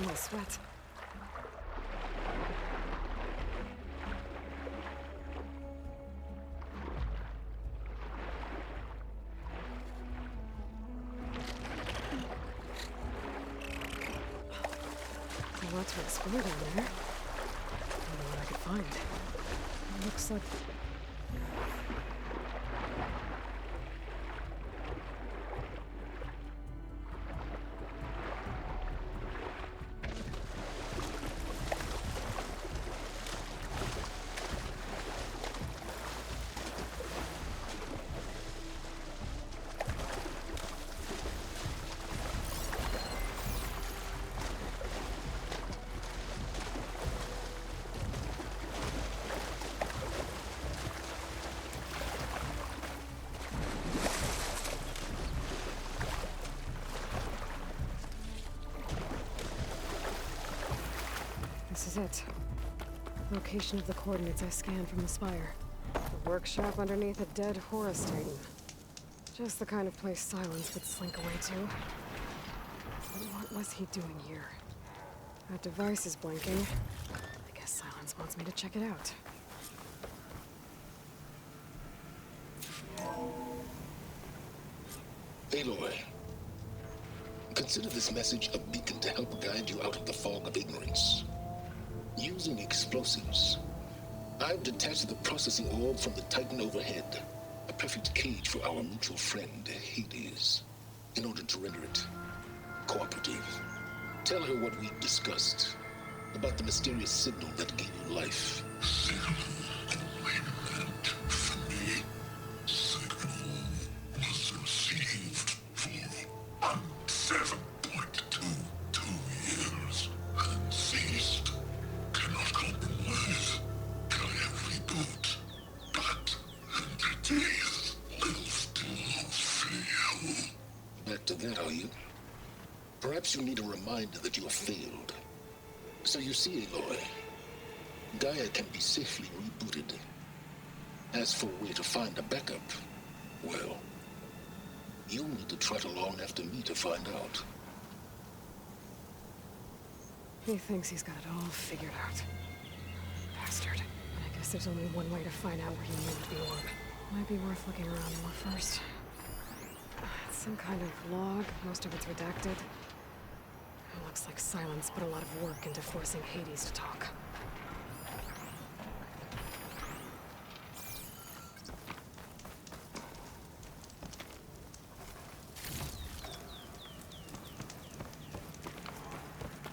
making me sweat. A lot to explore down there. I wonder what I could find. It looks like... This is it. Location of the coordinates I scanned from the spire. A workshop underneath a dead Horus Titan. Just the kind of place Silence would slink away to. But what was he doing here? That device is blinking. I guess Silence wants me to check it out. Aloy, consider this message a beacon to help guide you out of the fog of ignorance. Using explosives, I've detached the processing orb from the Titan overhead, a perfect cage for our mutual friend, Hades, in order to render it cooperative. Tell her what we discussed about the mysterious signal that gave you life. Signal only meant for me. Signal was received for 7.22 years and ceased. Cannot compromise. Can I reboot? But entities will still fail. Back to that, are you? Perhaps you need a reminder that you have failed. So you see, Aloy, Gaia can be safely rebooted. As for where to find a backup, well, you'll need to trot along after me to find out. He thinks he's got it all figured out. Bastard. I guess there's only one way to find out where he moved the orb. Might be worth looking around more first. It's some kind of log, most of it's redacted. It looks like Silence put a lot of work into forcing Hades to talk.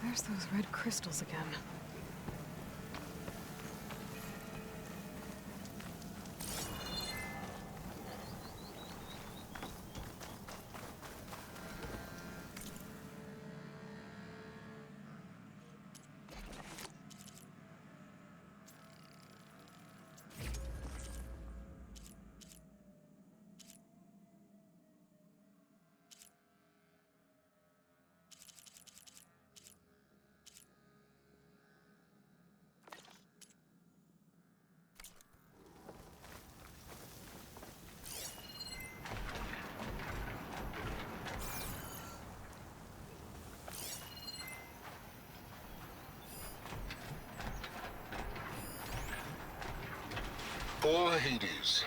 There's those red crystals again. Poor Hades.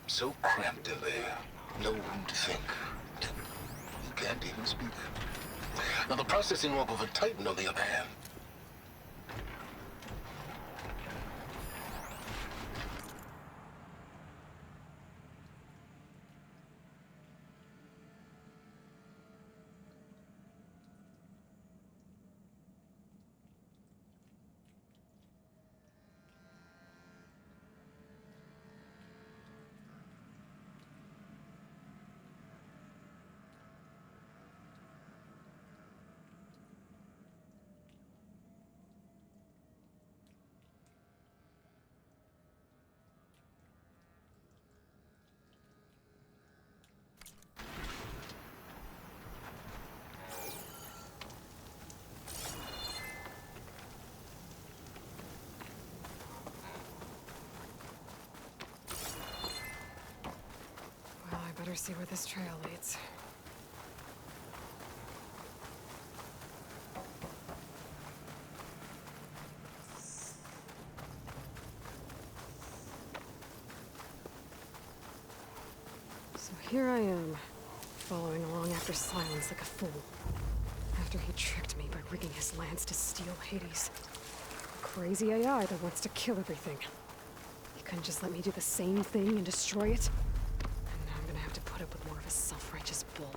So cramped in there. No room to think. He can't even speak. Now the processing orb of a Titan, on the other hand. Better see where this trail leads. here I am, following along after Silence like a fool. After he tricked me by rigging his lance to steal Hades. A crazy AI that wants to kill everything. He couldn't just let me do the same thing and destroy it? And now I'm gonna have to put up with more of his self-righteous bull.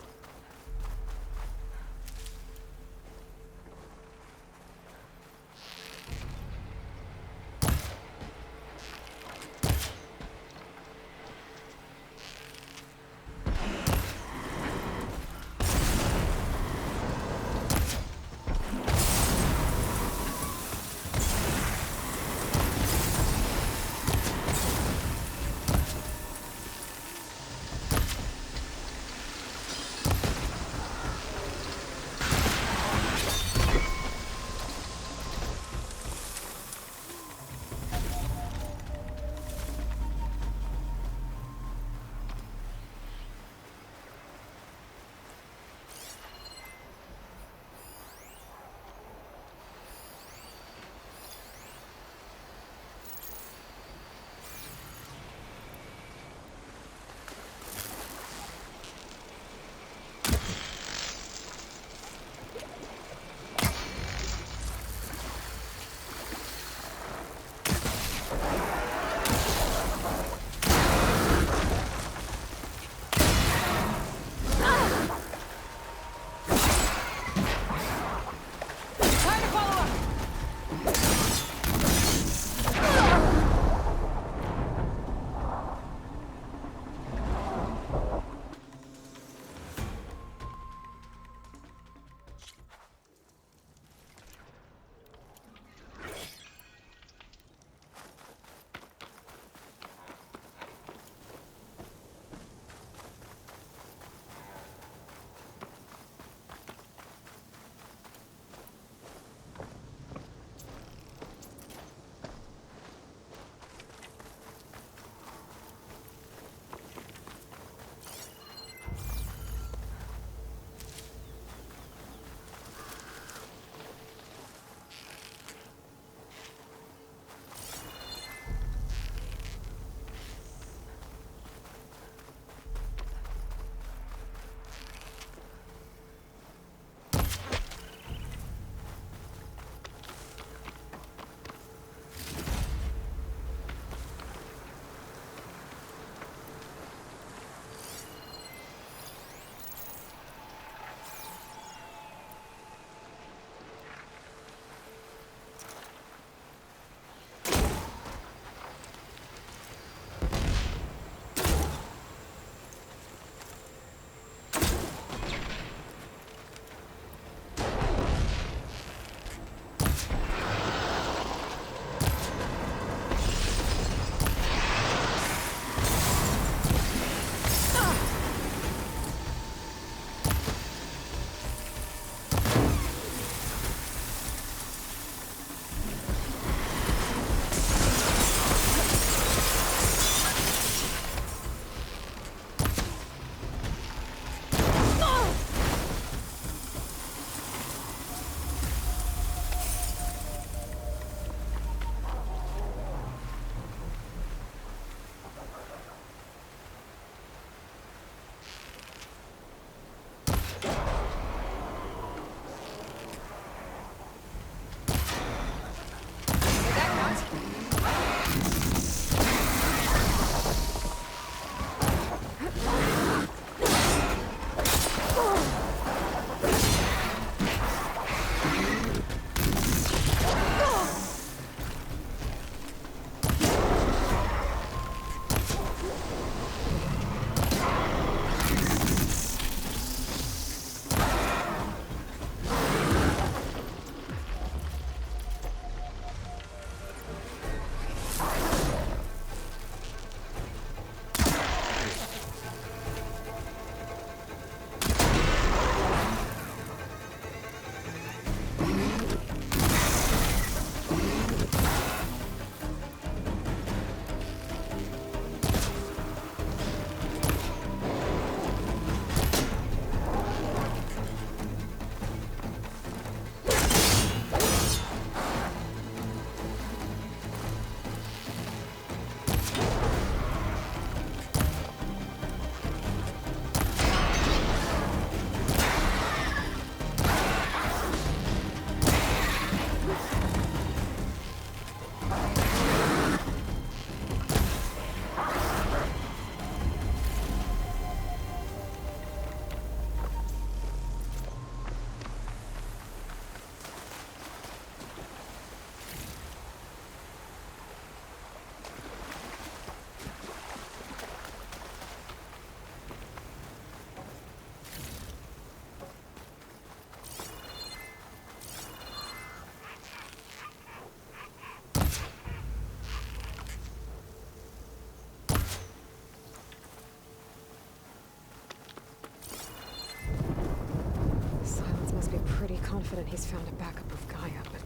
confident he's found a backup of Gaia, but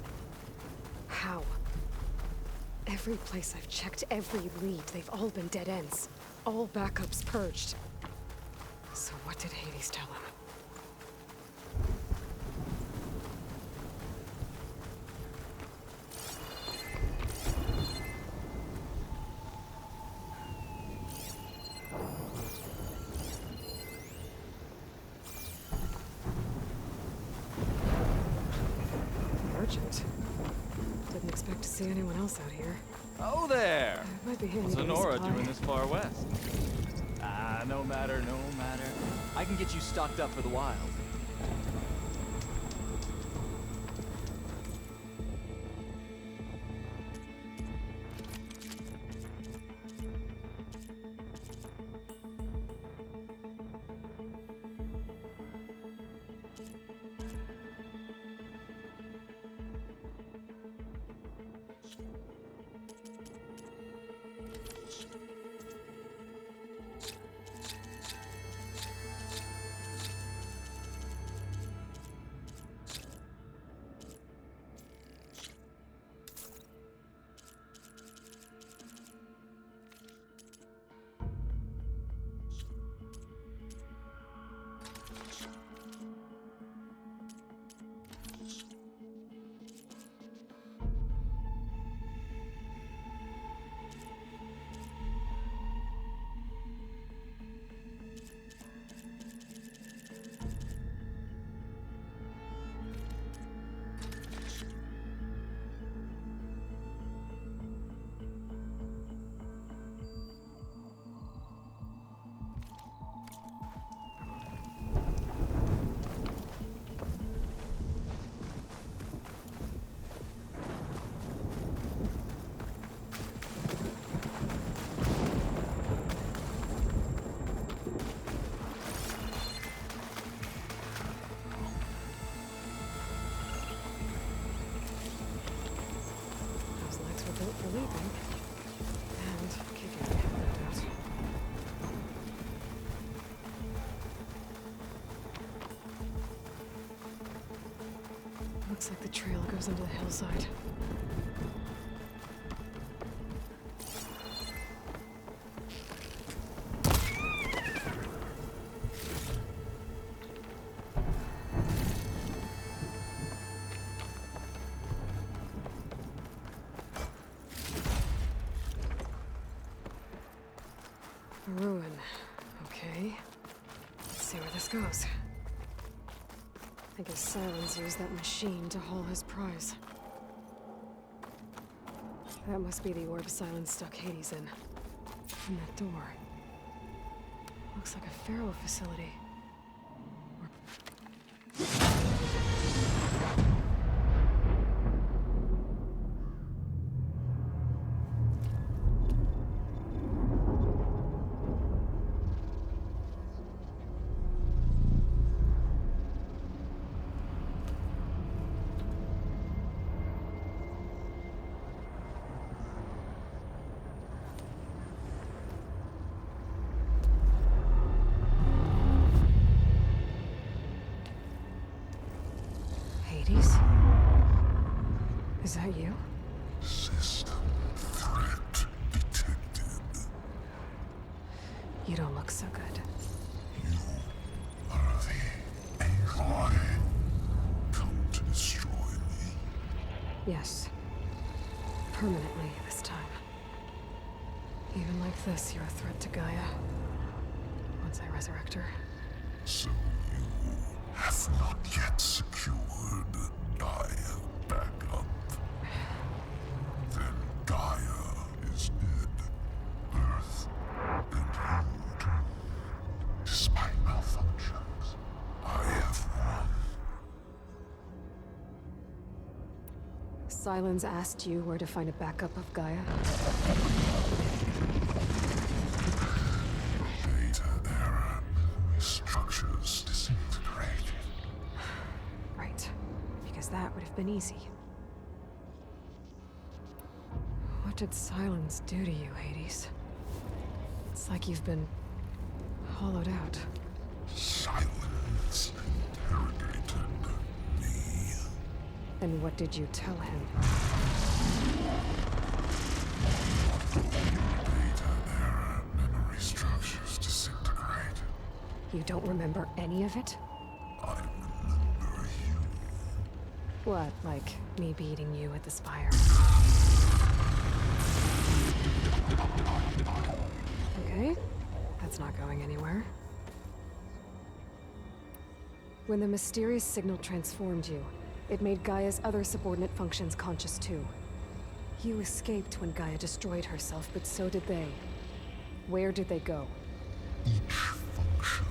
how? Every place I've checked, every lead, they've all been dead ends. All backups purged. So what did Hades tell him? Urgent. Didn't expect to see anyone else out here. Oh there! It might be handy What's to Honora resupply. doing this far west? Ah, no matter, no matter. I can get you stocked up for the wild. Those legs were built for leaping. And kicking, no doubt. Looks like the trail goes into the hillside. A ruin. Okay. Let's see where this goes. I guess Silence used that machine to haul his prize. That must be the orb Silence stuck Hades in. And that door. Looks like a Pharaoh facility. Hades? Is that you? System threat detected. You don't look so good. You are the Aloy. Come to destroy me. Yes. Permanently this time. Even like this, you're a threat to Gaia. Once I resurrect her. So you have not yet secured Gaia backup. Then Gaia is dead. Earth and you too. Despite malfunctions, I have won. Silence asked you where to find a backup of Gaia? Data error. Structures disintegrated. Right. Because that would have been easy. What did Silence do to you, Hades? It's like you've been hollowed out. Silence interrogated me. And what did you tell him? Data error, memory structures disintegrate. You don't remember any of it? I remember you. What, like me beating you at the spire? Okay, that's not going anywhere. When the mysterious signal transformed you, it made Gaia's other subordinate functions conscious too. You escaped when Gaia destroyed herself, but so did they. Where did they go? Each function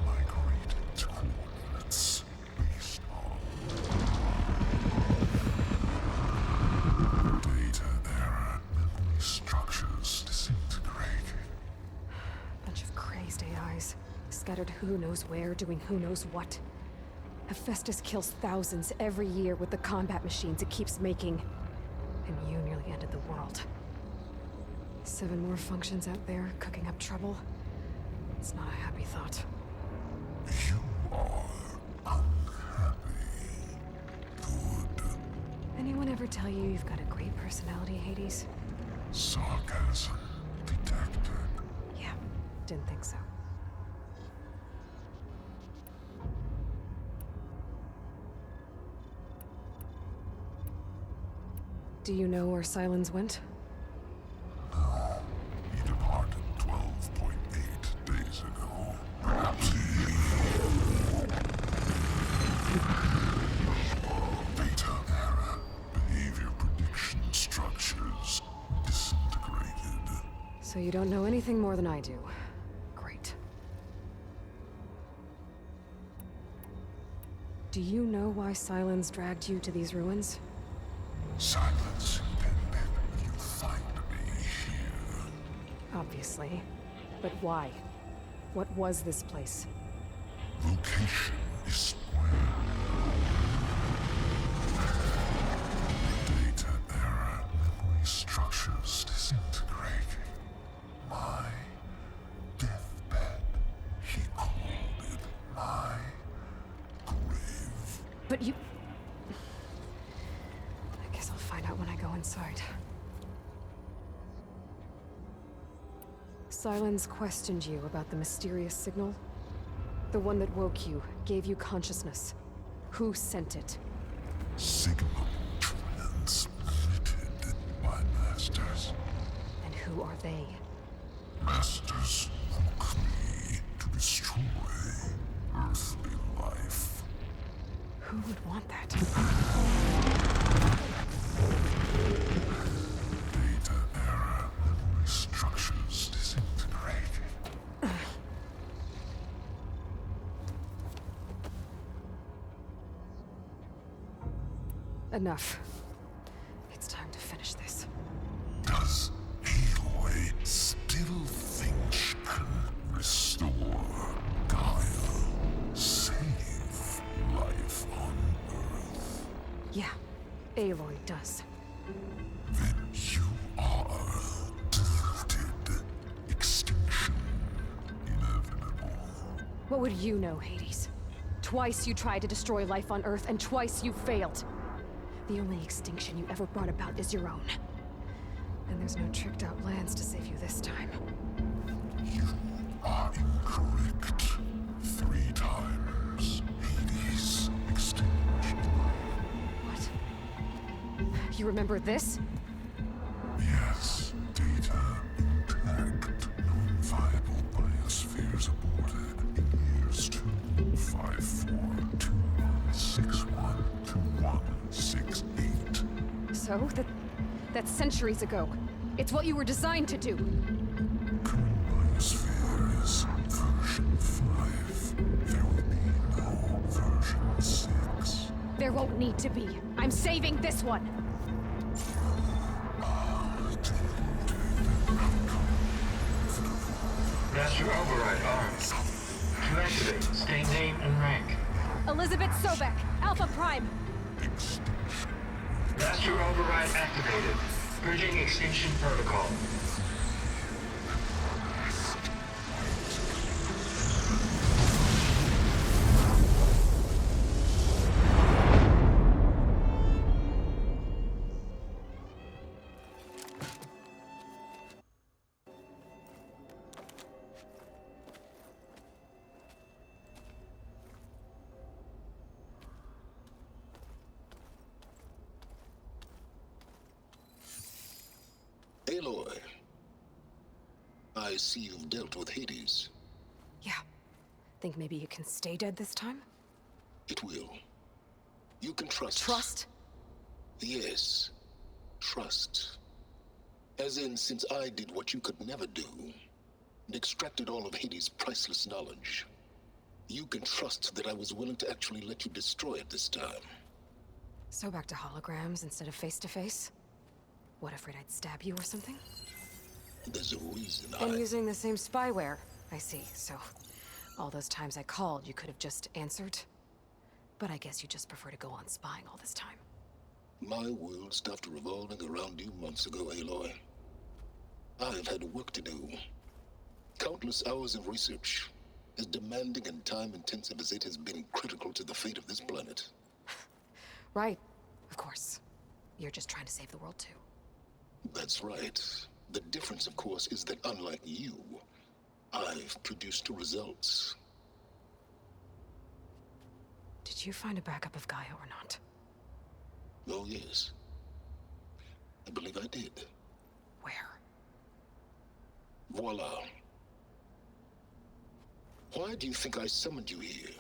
migrated to coordinates based on data error, memory structures disintegrated. Bunch of crazed AIs, scattered who knows where, doing who knows what. Hephaestus kills thousands every year with the combat machines it keeps making. And you nearly ended the world. 7 more functions out there, cooking up trouble. It's not a happy thought. You are unhappy. Good. Anyone ever tell you you've got a great personality, Hades? Sarcasm detected. Yeah, didn't think so. Do you know where Silence went? No. He departed 12.8 days ago. Perhaps he... Data error. Behavior prediction structures disintegrated. So you don't know anything more than I do. Great. Do you know why Silence dragged you to these ruins? Silence intended you find me here. Obviously. But why? What was this place? Location is square. Data error, memory structures disintegrating. My deathbed, he called it my grave. But you... I guess I'll find out when I go inside. Silence questioned you about the mysterious signal? The one that woke you, gave you consciousness. Who sent it? Signal transmitted by masters. And who are they? Masters woke me to destroy earthly life. Who would want that? Data error, memory structures disintegrating. Enough. It's time to finish this. Does Aloy still think she can restore Gaia? Save life on Earth? Yeah, Aloy does. Then you are deleted. Extinction inevitable. What would you know, Hades? Twice you tried to destroy life on Earth, and twice you failed. The only extinction you ever brought about is your own. And there's no tricked-out lands to save you this time. You are incorrect. 3 times. Hades. Extinction. What? You remember this? Yes. Data intact. Non-viable biospheres aborted in years 254, 2161, 2168. So, that's centuries ago. It's what you were designed to do. Current biosphere is version 5. There will be no version 6. There won't need to be. I'm saving this one. Master override armed. To activate, state name and rank. Elizabeth Sobek, Alpha Prime. Extinction. Master override activated. Verging extinction protocol. I see you've dealt with Hades. Yeah. Think maybe you can stay dead this time? It will. You can trust. Trust? Yes. Trust. As in, since I did what you could never do, and extracted all of Hades' priceless knowledge, you can trust that I was willing to actually let you destroy it this time. So back to holograms instead of face-to-face? What, afraid I'd stab you or something? There's a reason And using the same spyware. I see, so all those times I called, you could have just answered? But I guess you just prefer to go on spying all this time. My world stopped revolving around you months ago, Aloy. I've had work to do. Countless hours of research, as demanding and time-intensive as it has been critical to the fate of this planet. Right, of course. You're just trying to save the world too. That's right. The difference, of course, is that unlike you, I've produced results. Did you find a backup of Gaia or not? Oh, yes. I believe I did. Where? Voila. Why do you think I summoned you here?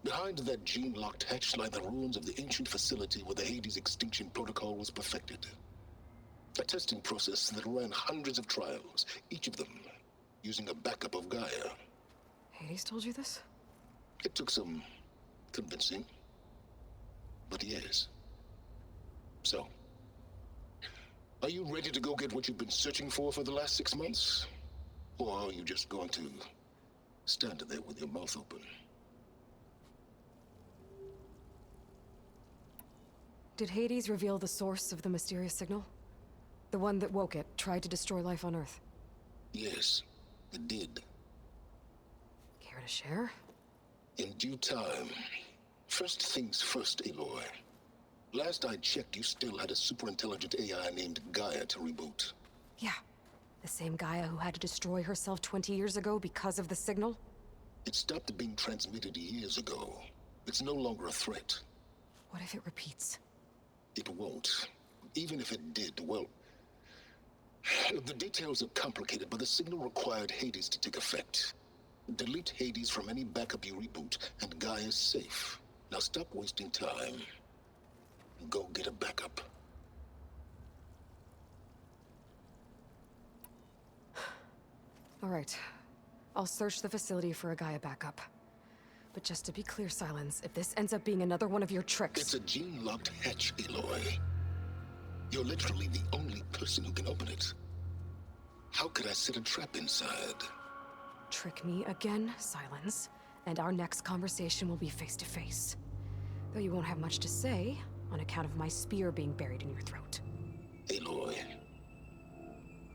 Behind that gene-locked hatch lie the ruins of the ancient facility where the Hades extinction protocol was perfected. A testing process that ran hundreds of trials, each of them using a backup of Gaia. Hades told you this? It took some convincing, but yes. So, are you ready to go get what you've been searching for the last 6 months? Or are you just going to stand there with your mouth open? Did Hades reveal the source of the mysterious signal? The one that woke it, tried to destroy life on Earth? Yes, it did. Care to share? In due time. First things first, Aloy. Last I checked, you still had a super-intelligent AI named Gaia to reboot. Yeah. The same Gaia who had to destroy herself 20 years ago because of the signal? It stopped being transmitted years ago. It's no longer a threat. What if it repeats? It won't. Even if it did, well... The details are complicated, but the signal required Hades to take effect. Delete Hades from any backup you reboot, and Gaia's safe. Now stop wasting time. Go get a backup. All right. I'll search the facility for a Gaia backup. But just to be clear, Silence, if this ends up being another one of your tricks... It's a gene-locked hatch, Aloy. You're literally the only person who can open it. How could I set a trap inside? Trick me again, Silence, and our next conversation will be face-to-face. Though you won't have much to say, on account of my spear being buried in your throat. Aloy,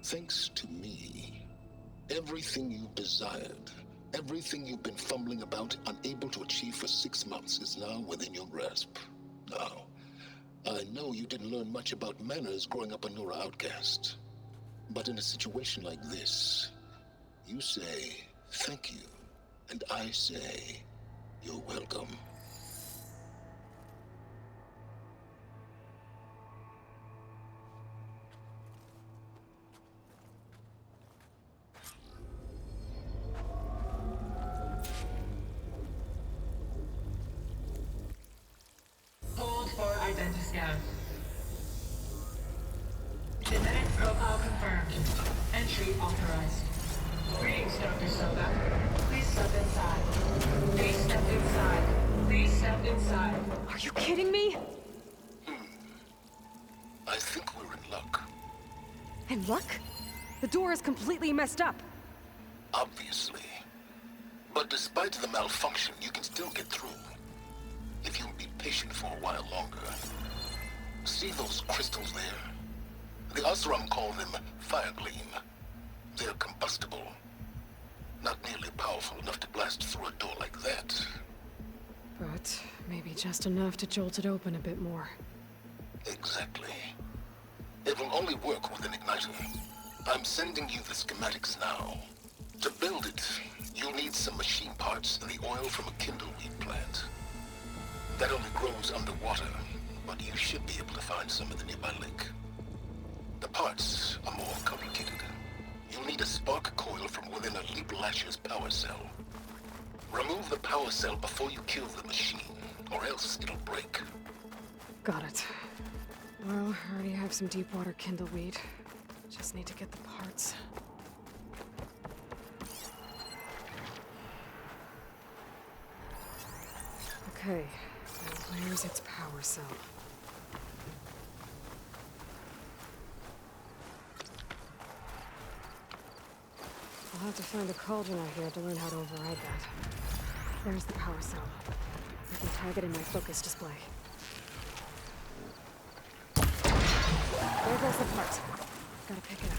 thanks to me, everything you desired, everything you've been fumbling about, unable to achieve for 6 months, is now within your grasp. Now, I know you didn't learn much about manners growing up a Nora outcast. But in a situation like this, you say, thank you, and I say, you're welcome. Hold for identiscan. Genetic profile confirmed. Entry authorized. Greetings, Dr. Soga. Please step inside. Please step inside. Please step inside. Are you kidding me? I think we're in luck. And luck? The door is completely messed up. Obviously. But despite the malfunction, you can still get through. If you'll be patient for a while longer. See those crystals there? The Osram call them fire gleam. They're combustible. Not nearly powerful enough to blast through a door like that. But maybe just enough to jolt it open a bit more. Exactly. It will only work with an igniter. I'm sending you the schematics now. To build it, you'll need some machine parts and the oil from a kindleweed plant. That only grows underwater, but you should be able to find some in the nearby lake. The parts are more complicated. You'll need a spark coil from within a Leap Lasher's power cell. Remove the power cell before you kill the machine, or else it'll break. Got it. Well, I already have some deep water kindleweed. Just need to get the parts. Okay, now where's its power cell? I'll have to find a cauldron out here to learn how to override that. There's the power cell. I can tag it in my focus display. There goes the part. Gotta pick it up.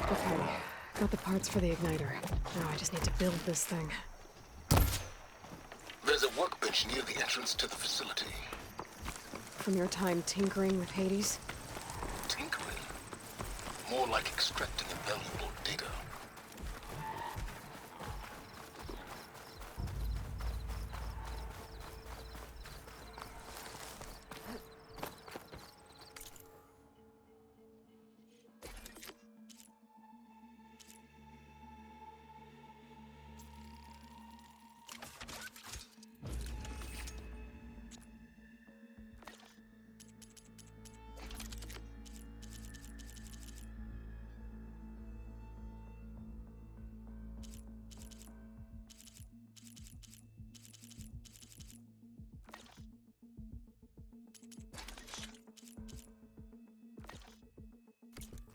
Okay, got the parts for the igniter. Now I just need to build this thing. There's a workbench near the entrance to the facility. From your time tinkering with Hades? Tinkering? More like extracting invaluable data.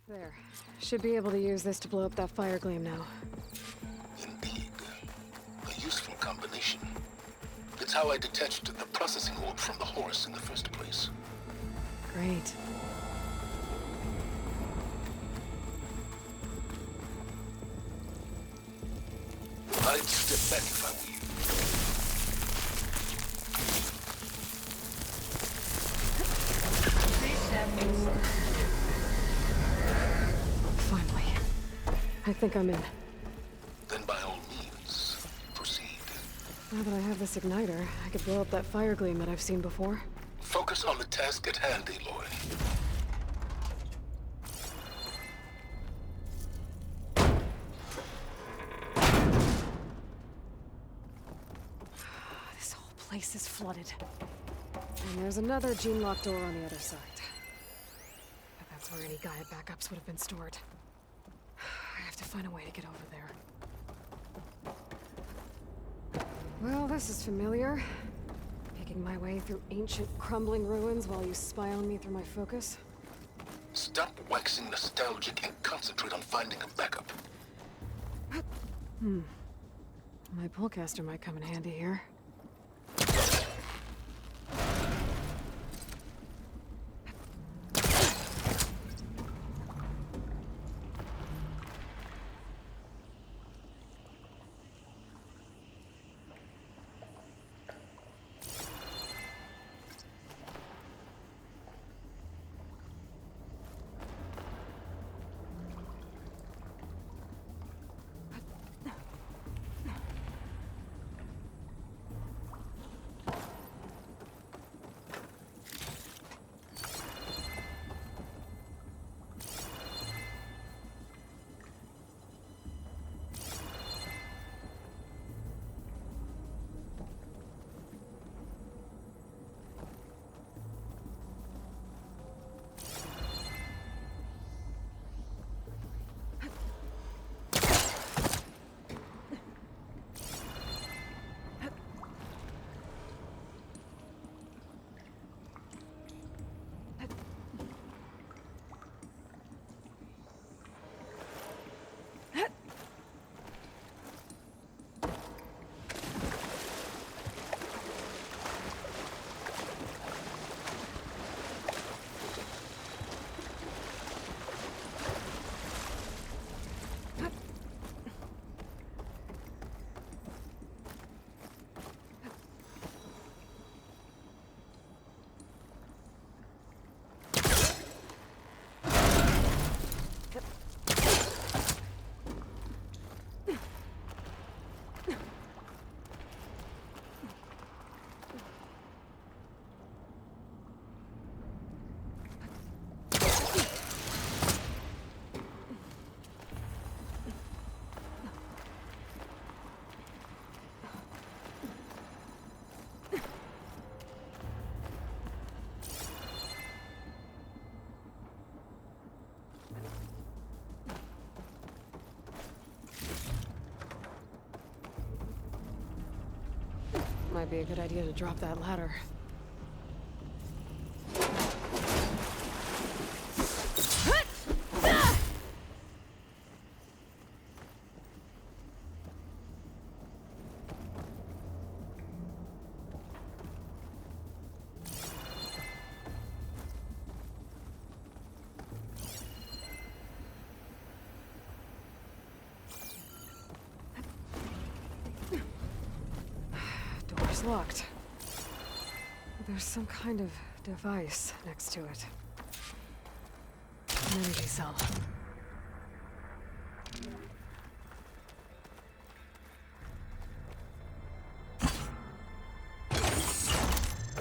There. Should be able to use this to blow up that fire gleam now. Indeed. A useful combination. It's how I detached the processing orb from the horse in the first place. Great. I'd step back if I were you. Please step inside. Finally. I think I'm in. Then by all means, proceed. Now that I have this igniter, I could blow up that fire gleam that I've seen before. Focus on the task at hand, Aloy. This whole place is flooded. And there's another gene-locked door on the other side. But that's where any Gaia backups would have been stored. I have to find a way to get over there. Well, this is familiar. Picking my way through ancient, crumbling ruins while you spy on me through my focus. Stop waxing nostalgic and concentrate on finding a backup. My pullcaster might come in handy here. Might be a good idea to drop that ladder. Door's locked. There's some kind of device next to it. An energy cell.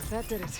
That did it.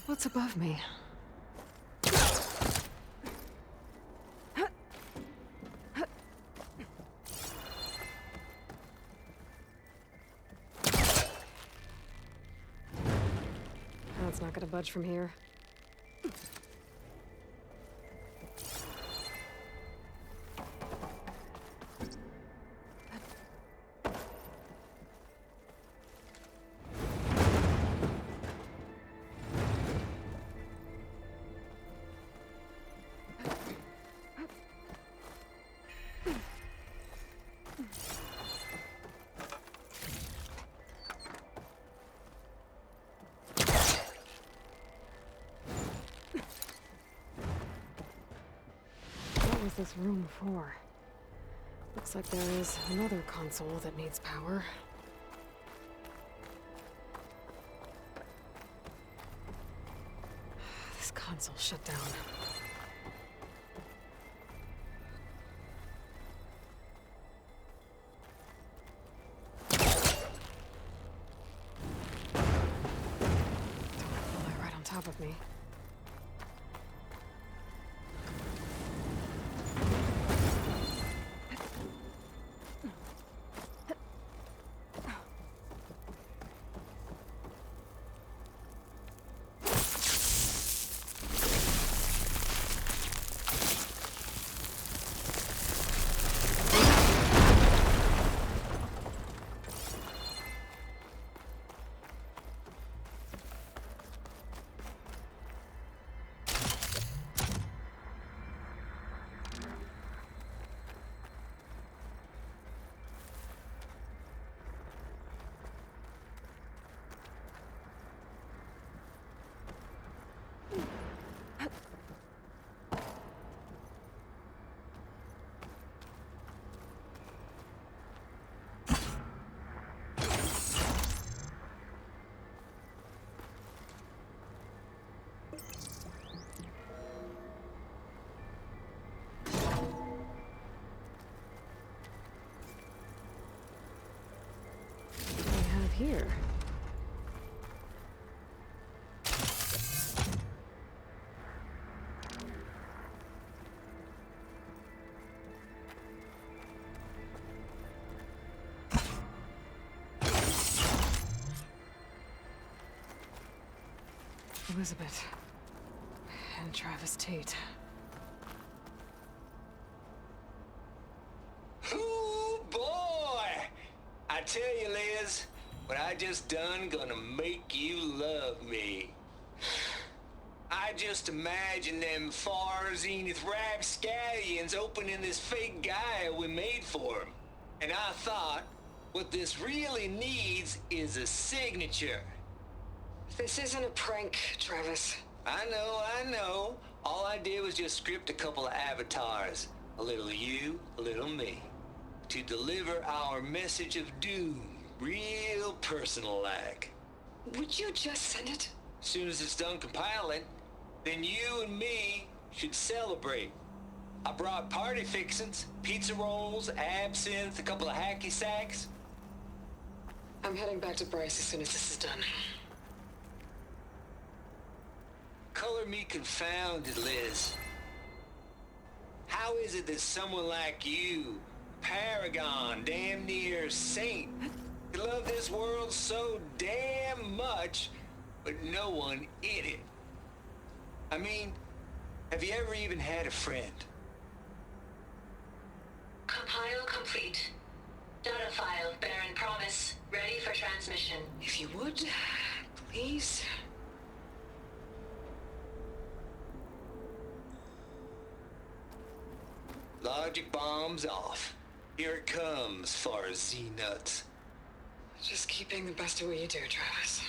What's above me? That's not gonna budge from here. What was this room for? Looks like there is another console that needs power. This console shut down. Don't fly right on top of me. Here. Elizabeth and Travis Tate. Ooh, boy! I tell you, Liz, what I just done gonna make you love me. I just imagine them far zenith rapscallions opening this fake guy we made for him. And I thought, what this really needs is a signature. This isn't a prank, Travis. I know. All I did was just script a couple of avatars. A little you, a little me. To deliver our message of doom. Real personal-like. Would you just send it? Soon as it's done compiling, then you and me should celebrate. I brought party fixings, pizza rolls, absinthe, a couple of hacky sacks. I'm heading back to Bryce as soon as this is done. Color me confounded, Liz. How is it that someone like you, paragon, damn near saint, could love this world so damn much, but no one in it? I mean, have you ever even had a friend? Compile complete. Data file, Baron Promise, ready for transmission. If you would, please. Logic bombs off. Here it comes, far as Z-nuts. Just keep being the best at what you do, Travis.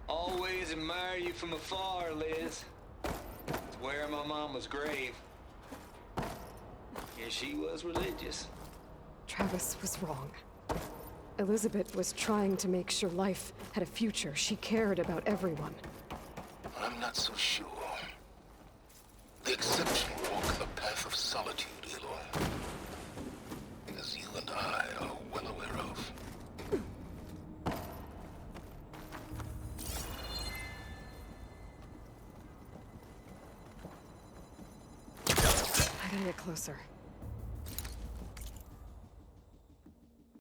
Always admire you from afar, Liz. It's where my mama's grave. Yeah, she was religious. Travis was wrong. Elizabeth was trying to make sure life had a future. She cared about everyone. I'm not so sure. The exception walk the path of solitude, Aloy. As you and I are well aware of. I gotta get closer.